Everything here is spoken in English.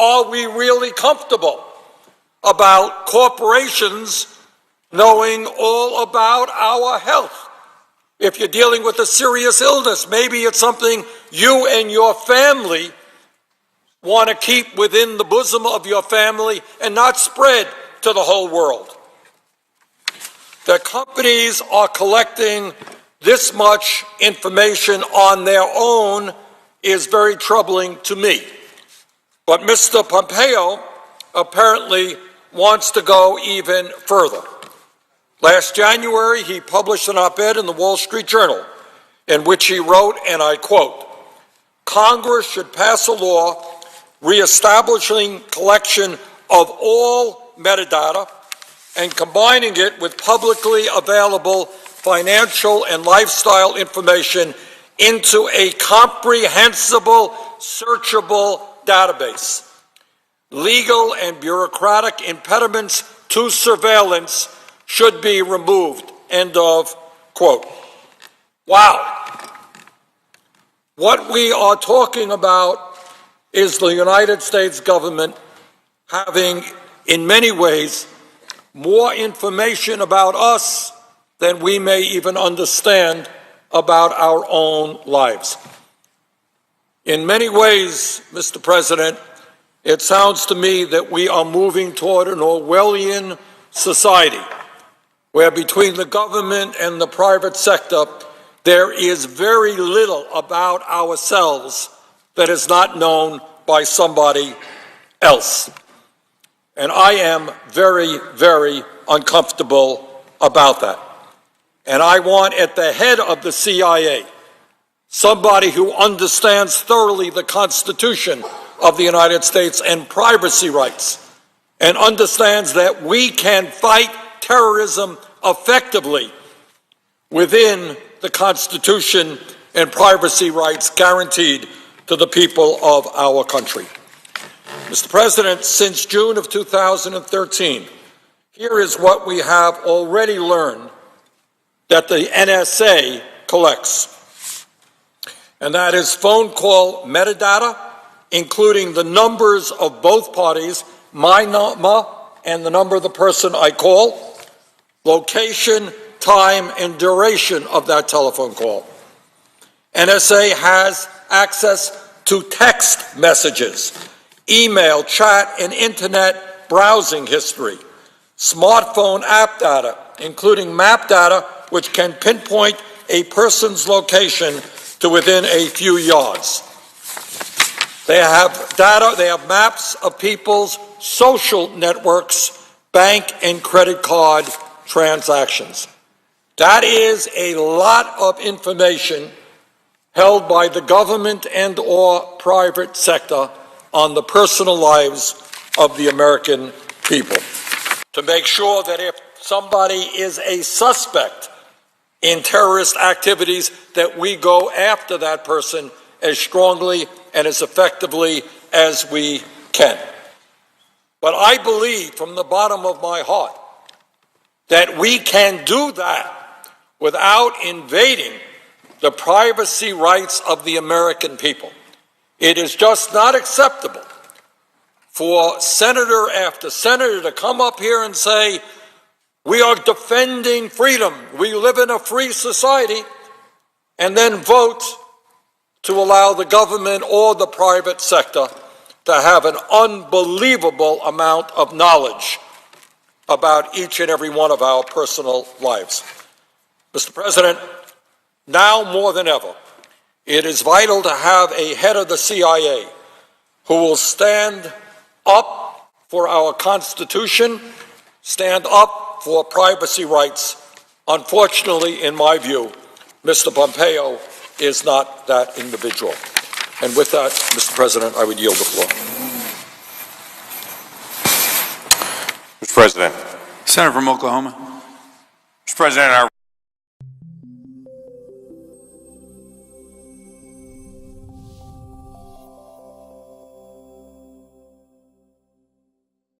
are we really comfortable about corporations knowing all about our health? If you're dealing with a serious illness, maybe it's something you and your family want to keep within the bosom of your family and not spread to the whole world. The companies are collecting this much information on their own is very troubling to me. But Mr. Pompeo apparently wants to go even further. Last January, he published an op-ed in the Wall Street Journal in which he wrote, and I quote, "Congress should pass a law reestablishing collection of all metadata and combining it with publicly available financial and lifestyle information into a comprehensible, searchable database. Legal and bureaucratic impediments to surveillance should be removed." End of quote. Wow. What we are talking about is the United States government having, in many ways, more information about us than we may even understand about our own lives. In many ways, Mr. President, it sounds to me that we are moving toward an Orwellian society where between the government and the private sector, there is very little about ourselves that is not known by somebody else. And I am very, very uncomfortable about that. And I want at the head of the CIA somebody who understands thoroughly the Constitution of the United States and privacy rights, and understands that we can fight terrorism effectively within the Constitution and privacy rights guaranteed to the people of our country. Mr. President, since June of 2013, here is what we have already learned that the NSA collects, and that is phone call metadata, including the numbers of both parties, my number and the number of the person I call, location, time, and duration of that telephone call. NSA has access to text messages, email, chat, and internet browsing history, smartphone app data, including map data, which can pinpoint a person's location to within a few yards. They have data, they have maps of people's social networks, bank and credit card transactions. That is a lot of information held by the government and or private sector on the personal lives of the American people. To make sure that if somebody is a suspect in terrorist activities, that we go after that person as strongly and as effectively as we can. But I believe from the bottom of my heart that we can do that without invading the privacy rights of the American people. It is just not acceptable for senator after senator to come up here and say, we are defending freedom, we live in a free society, and then vote to allow the government or the private sector to have an unbelievable amount of knowledge about each and every one of our personal lives. Mr. President, now more than ever, it is vital to have a head of the CIA who will stand up for our Constitution, stand up for privacy rights. Unfortunately, in my view, Mr. Pompeo is not that individual. And with that, Mr. President, I would yield the floor. Mr. President. Senator from Oklahoma. Mr. President, our